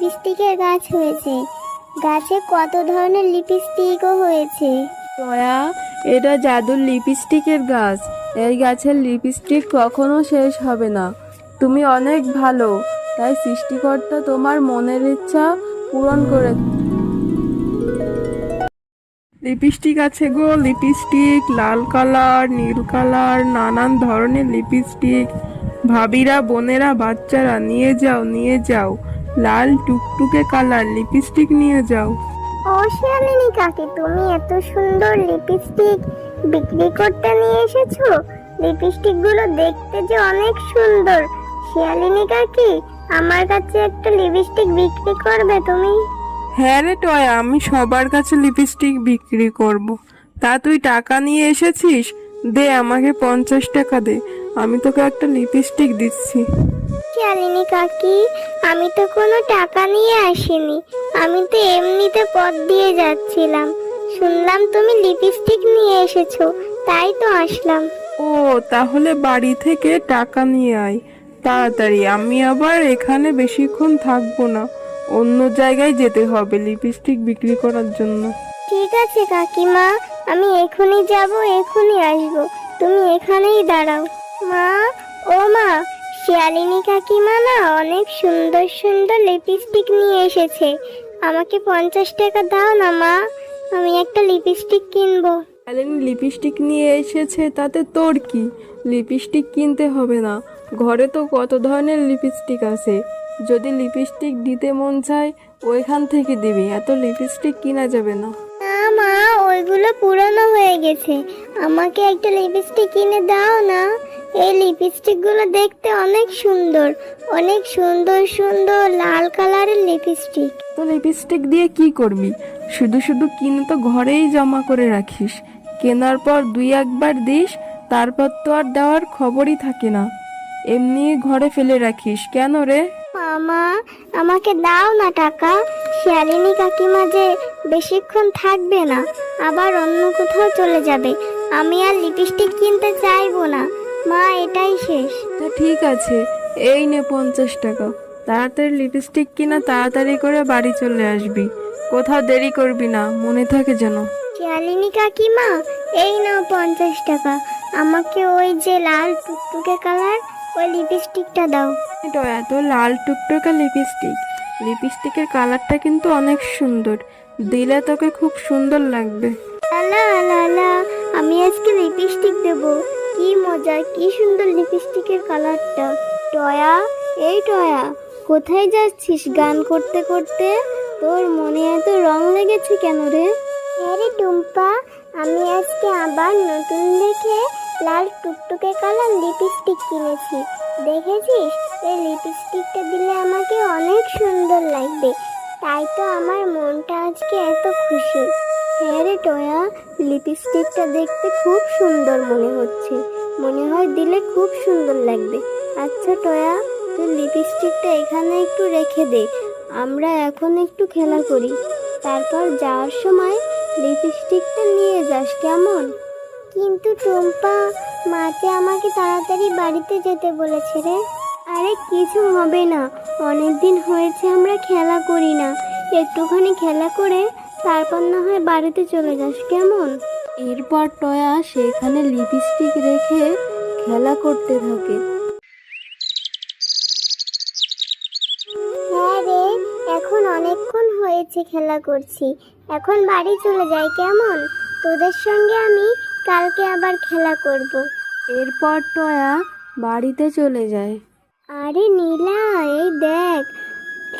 লিপস্টিকের গাছ হয়েছে। গাছে কত ধরনের লিপস্টিকও হয়েছে। টয়া, এটা জাদুর লিপস্টিকের গাছ। এই গাছের লিপস্টিক কখনো শেষ হবে না। তুমি অনেক ভালো, তাই সৃষ্টিকর্তা তোমার মনের ইচ্ছা পূরণ করে। লিপস্টিক আছে গো, লিপস্টিক লাল কালার, নীল কালার, নানান ধরনের লিপস্টিক। ভাবিরা, বোনেরা, বাচ্চারা নিয়ে যাও, নিয়ে যাও। লাল টুকটুকে কালার লিপস্টিক নিয়ে যাও। ও শিয়ালিনী কাকি, তুমি এত সুন্দর লিপস্টিক বিক্রি করতে নিয়ে এসেছো? লিপস্টিক গুলো দেখতে যে অনেক সুন্দর। শিয়ালিনী কাকি, আমার কাছে একটা লিপস্টিক বিক্রি করবে তুমি? হ্যাঁ রে টয়া, আমি সবার কাছে লিপস্টিক বিক্রি করব। তা তুই টাকা নিয়ে এসেছিস? দে, আমাকে 50 টাকা দে, আমি তোকে একটা লিপস্টিক দিচ্ছি। শিয়ালিনী কাকি, আমি তো কোনো টাকা নিয়ে আসিনি, আমি তো এমনিতে পথ দিয়ে যাচ্ছিলাম। শুনলাম তুমি লিপস্টিক নিয়ে এসেছো, তাই তো আসলাম। ও, তাহলে বাড়ি থেকে টাকা নিয়ে আয় তাড়াতাড়ি। আমি আবার এখানে বেশিক্ষণ থাকবো না, অন্য জায়গায় যেতে হবে লিপস্টিক বিক্রি করার জন্য। ঠিক আছে কাকিমা, আমি এখনই যাব, এখনই আসবো, তুমি এখানেই দাঁড়াও। মা, ও মা, শিয়ালিনী কাকিমা না অনেক সুন্দর সুন্দর লিপস্টিক নিয়ে এসেছে। আমাকে 50 টাকা দাও না মা, আমি একটা লিপস্টিক কিনবো। শালিনী লিপস্টিক নিয়ে এসেছে, তাতে তোর কি? লিপস্টিক কিনতে হবে না, ঘরে তো কত ধরনের লিপস্টিক আছে। যদি লিপস্টিক দিতে মন চায় ওইখান থেকে দিবি, এত লিপস্টিক কিনা যাবে না। না মা, ওইগুলো পুরনো হয়ে গেছে, আমাকে একটা লিপস্টিক কিনে দাও না। এই লিপস্টিক গুলো দেখতে অনেক সুন্দর, অনেক সুন্দর সুন্দর লাল কালারের লিপস্টিক। তো লিপস্টিক দিয়ে কি করবি? শুধু শুধু কিনে তো ঘরেই জমা করে রাখিস, কেনার পর দুই একবার দিস, তারপর তো আর দেওয়ার খবরই থাকে না। এমনি ঘরে ফেলে রাখিস কেন রে? মামা, আমাকে দাও না টাকা। শিয়ালিনী কাকিমা যে বেশিক্ষণ থাকবে না, আবার অন্য কোথাও চলে যাবে। আমি আর লিপস্টিক কিনতে চাইবো না মা, এটাই শেষ। তা ঠিক আছে, এই নে 50 টাকা। তাড়াতাড়ি লিপস্টিক কিনা তাড়াতাড়ি করে বাড়ি চলে আসবি, কোথাও দেরি করবি না, মনে থাকে যেন। শিয়ালিনী কাকিমা, এই নাও 50 টাকা, আমাকে ওই যে লাল টুকটুকে কালার ওই লিপস্টিকটা দাও। এটা এত লাল টুকটুকে লিপস্টিক, লিপস্টিকের কালারটা কিন্তু অনেক সুন্দর, দিলে তোকে খুব সুন্দর লাগবে। লালা লালা, আমি আজকে লিপস্টিক দেবো। কি মজা, কি সুন্দর লিপস্টিকের কালারটা। টয়া, এই টয়া, কোথায় যাচ্ছিস গান করতে করতে? তোর মনে এত রং লেগেছে কেন রে? আরে টুম্পা, আমি আজকে আবার নতুন দেখে লাল টুকটুকে কালার লিপস্টিক কিনেছি। দেখেছিস, এই লিপস্টিকটা দিলে আমাকে অনেক সুন্দর লাগবে, তাই তো আমার মনটা আজকে এত খুশি। হ্যাঁ রে টয়া, লিপস্টিকটা দেখতে খুব সুন্দর মনে হচ্ছে, মনে হয় দিলে খুব সুন্দর লাগবে। আচ্ছা টয়া, তুই লিপস্টিকটা এখানে একটু রেখে দে, আমরা এখন একটু খেলা করি, তারপর যাওয়ার সময় লিপস্টিকটা নিয়ে যাস কেমন? কিন্তু টুম্পা, মাকে আমাকে তাড়াতাড়ি বাড়িতে যেতে বলেছে রে। আরে কিছু হবে না, অনেকদিন হয়েছে আমরা খেলা করি না, একটুখানি খেলা করে তারপর না হয় বাড়িতে চলে যাস কেমন? এরপর টয়া সেখানে লিপস্টিক রেখে খেলা করতে থাকে। হ্যাঁ রে, এখন অনেকক্ষণ হয়েছে খেলা করছি, এখন বাড়ি চলে যাই কেমন? তোদের সঙ্গে আমি কালকে আবার খেলা করব। এরপর টয়া বাড়িতে চলে যায়। আরে নীলা, এই দেখ,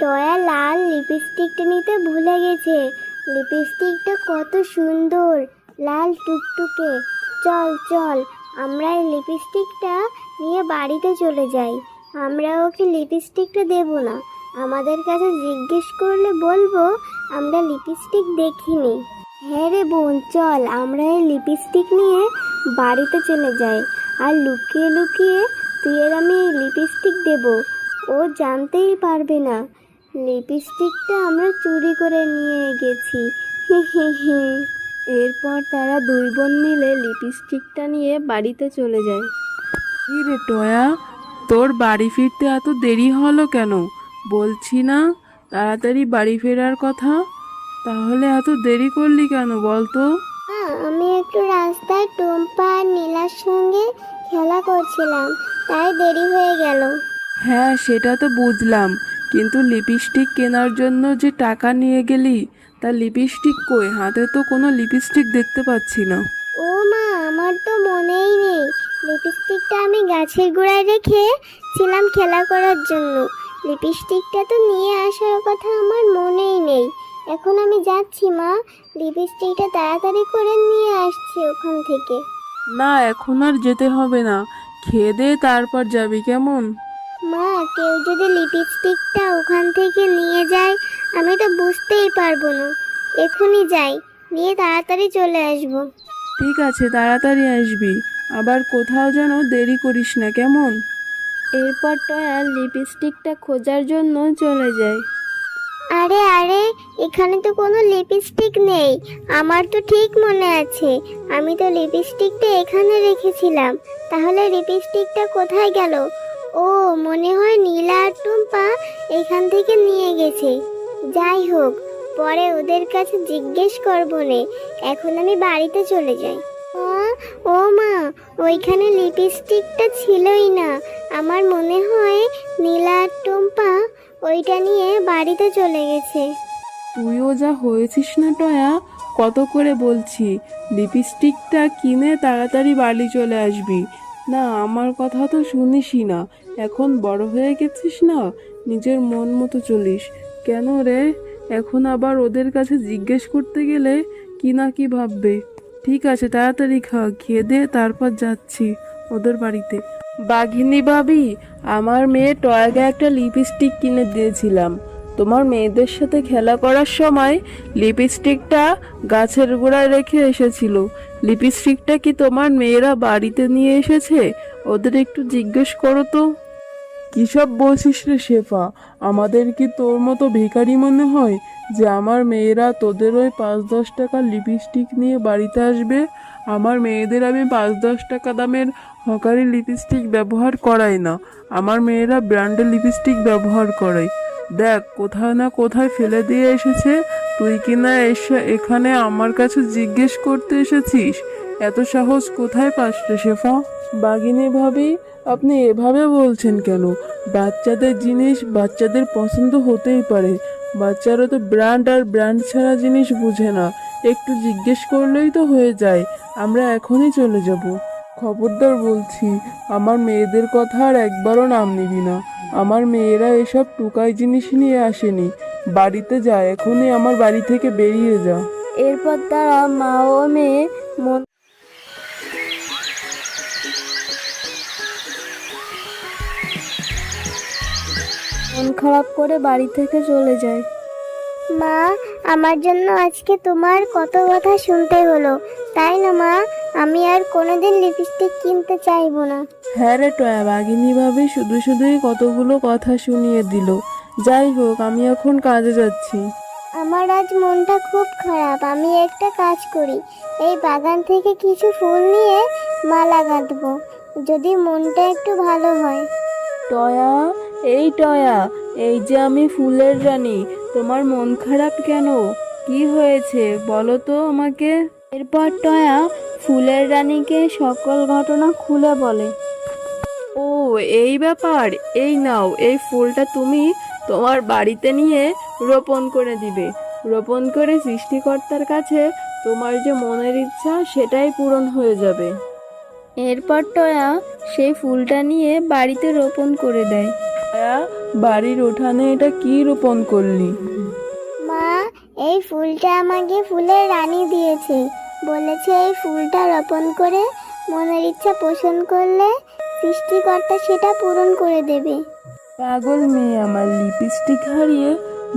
টয়া লাল লিপস্টিকটা নিতে ভুলে গেছে। লিপস্টিকটা কত সুন্দর, লাল টুকটুকে। চল চল, আমরা এই লিপস্টিকটা নিয়ে বাড়িতে চলে যাই। আমরা ওকে লিপস্টিকটা দেব না, আমাদের কাছে জিজ্ঞেস করলে বলবো আমরা লিপস্টিক দেখিনি। হ্যাঁ রে বোন, চল আমরা এই লিপস্টিক নিয়ে বাড়িতে চলে যাই, আর লুকিয়ে লুকিয়ে তুই আর আমি এই লিপস্টিক দেব, ও জানতেই পারবে না লিপস্টিকটা আমরা চুরি করে নিয়ে গেছি। হি হি হি। এরপর তারা দুই বোন মিলে লিপস্টিকটা নিয়ে বাড়িতে চলে যায়। কি রে টয়া, তোর বাড়ি ফিরতে এত দেরি হলো কেন? বলছি না তাড়াতাড়ি বাড়ি ফেরার কথা, তাহলে এত দেরি করলি কেন বলতো? আমি একটু রাস্তায় টুম্পা আর নীলার সঙ্গে খেলা করছিলাম, তাই দেরি হয়ে গেল। হ্যাঁ সেটা তো বুঝলাম, কিন্তু লিপস্টিক কেনার জন্য যে টাকা নিয়ে গেলি, তা লিপস্টিক কই? হাতে তো কোনো লিপস্টিক দেখতে পাচ্ছি না। ও মা, আমার তো মনেই নেই। লিপস্টিকটা আমি গাছের গোড়ায় রেখেছিলাম খেলা করার জন্য। লিপস্টিকটা তো নিয়ে আসার কথা আমার মনেই নেই। এখন আমি যাচ্ছি মা, লিপস্টিকটা তাড়াতাড়ি করে নিয়ে আসছি ওখান থেকে। না এখন আর যেতে হবে না, খেয়ে দে তারপর যাবি কেমন? মা, কেউ যদি লিপস্টিকটা ওখান থেকে নিয়ে যায়, আমি তো বুঝতেই পারবো না। এখনই যাই, নিয়ে তাড়াতাড়ি চলে আসবো। ঠিক আছে তাড়াতাড়ি আসবি, আবার কোথাও যেন দেরি করিস না কেমন? এরপর টয়া লিপস্টিকটা খোঁজার জন্য চলে যায়। আরে আরে, এখানে তো কোনো লিপস্টিক নেই। আমার তো ঠিক মনে আছে, আমি তো লিপস্টিকটা এখানে রেখেছিলাম। তাহলে লিপস্টিকটা কোথায় গেল? ও, মনে হয় নীলা আর টুম্পা এখান থেকে নিয়ে গেছে। যাই হোক, পরে ওদের কাছে জিজ্ঞেস করবো নে। এখন আমি বাড়িতে চলে যাই। ও মা, ওইখানে লিপস্টিকটা ছিলই না। আমার মনে হয় নীলা আর টুম্পা ওইটা নিয়ে বাড়িতে চলে গেছে। তুইও যা হয়েছিস না টয়া, কত করে বলছি লিপস্টিকটা কিনে তাড়াতাড়ি বাড়ি চলে আসবি। না আমার কথা তো শুনিসই না, এখন বড় হয়ে গেছিস না, নিজের মন মতো চলিস। কেন রে, এখন আবার ওদের কাছে জিজ্ঞেস করতে গেলে কি না কি ভাববে। ঠিক আছে তাড়াতাড়ি খা, খেয়ে দে তারপর যাচ্ছি ওদের বাড়িতে। বাঘিনী ভাবি, আমার মেয়ে টয়াকে একটা লিপস্টিক কিনে দিয়েছিলাম। তোমার মেয়েদের সাথে খেলা করার সময় লিপস্টিকটা গাছের গোড়ায় রেখে এসেছিল। লিপস্টিকটা কি তোমার মেয়েরা বাড়িতে নিয়ে এসেছে? ওদের একটু জিজ্ঞেস করো তো। কিসব বলছিস রে শেফা, আমাদের কি তোর মতো ভিখারি মনে হয় যে আমার মেয়েরা তোদের ওই 5-10 টাকার লিপস্টিক নিয়ে বাড়িতে আসবে? আমার মেয়েদের আমি 5-10 টাকা দামের হকারি লিপস্টিক ব্যবহার করাই না, আমার মেয়েরা ব্র্যান্ডের লিপস্টিক ব্যবহার করে। দেখ কোথাও না কোথায় ফেলে দিয়ে এসেছে, তুই কিনা এসে এখানে আমার কাছে জিজ্ঞেস করতে এসেছিস? এত সাহস কোথায় পাস রে শেফা? বাঘিনী ভাবি, আপনি এভাবে বলছেন কেন? বাচ্চাদের জিনিস বাচ্চাদের পছন্দ হতেই পারে, বাচ্চারা তো ব্র্যান্ড আর ব্র্যান্ড ছাড়া জিনিস বুঝে না, একটু জিজ্ঞেস করলেই তো হয়ে যায়। আমরা এখনই চলে যাব। খবরদার বলছি, আমার মেয়েদের কথা আর একবারও নাম নিবি না। আমার মেয়েরা এসব টুকাই জিনিস নিয়ে আসেনি। বাড়িতে যা, এখনই আমার বাড়ি থেকে বেরিয়ে যা। এরপর তারা মা ও মেয়ে মন খারাপ করে বাড়ি থেকে চলে যায়। মা, আমার জন্য আজকে তোমার কত কথা শুনতে হলো, তাই না মা? আমি আর কোনোদিন লিপস্টিক কিনতে চাইবো না। হ্যাঁ রে টয়া, বাঘিনী ভাবি শুধু শুধুই কতগুলো কথা শুনিয়ে দিল। যাই হোক, আমি এখন কাজে যাচ্ছি। আমার আজ মনটা খুব খারাপ। আমি একটা কাজ করি, এই বাগান থেকে কিছু ফুল নিয়ে মালা গাঁথবো, যদি মনটা একটু ভালো হয়। টয়া, এই টয়া, এই যে আমি ফুলের রানী, তোমার মন খারাপ কেন? কি হয়েছে বলো তো আমাকে। এরপর টয়া ফুলের রানীকে সকল ঘটনা খুলে বলে। ও এই ব্যাপার, এই নাও, এই ফুলটা তুমি তোমার বাড়িতে নিয়ে রোপণ করে দিবে। রোপণ করে সৃষ্টিকর্তার কাছে তোমার যে মনের ইচ্ছা সেটাই পূরণ হয়ে যাবে। এরপর টয়া সেই ফুলটা নিয়ে বাড়িতে রোপণ করে দেয়। টয়া, বাড়ির উঠানে এটা কি রোপণ করলি? মা, এই ফুলটা আমাকে ফুলের রানী দিয়েছে। বলেছে এই ফুলটা রোপণ করে মনের ইচ্ছা পোষণ করলে সৃষ্টিকর্তা সেটা পূরণ করে দেবে। পাগল মেয়ে আমার, লিপস্টিক হারিয়ে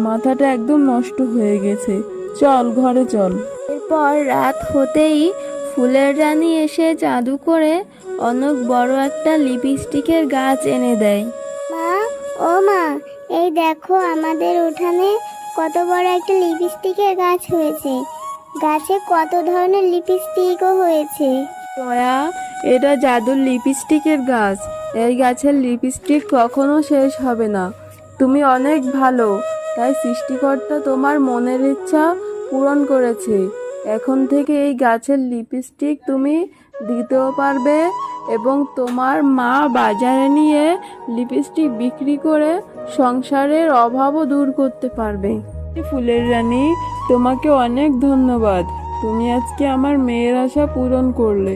মাথাটা একদম নষ্ট হয়ে গেছে। চল ঘরে চল। এরপর রাত হতেই ফুলের রানী এসে জাদু করে অনেক বড় একটা লিপস্টিকের গাছ এনে দেয়। মা, ও মা, এই দেখো আমাদের উঠানে কত বড় একটা লিপস্টিকের গাছ হয়েছে। গাছে কত ধরনের লিপস্টিকও হয়েছে। টয়া, এটা জাদুর লিপস্টিকের গাছ, এই গাছের লিপস্টিক কখনো শেষ হবে না। তুমি অনেক ভালো, তাই সৃষ্টিকর্তা তোমার মনের ইচ্ছা পূরণ করেছে। এখন থেকে এই গাছের লিপস্টিক তুমি দিতেও পারবে এবং তোমার মা বাজারে নিয়ে লিপস্টিক বিক্রি করে সংসারের অভাবও দূর করতে পারবে। ফুলের রানী, তোমাকে অনেক ধন্যবাদ। তুমি আজকে আমার মেয়ের আশা পূরণ করলে।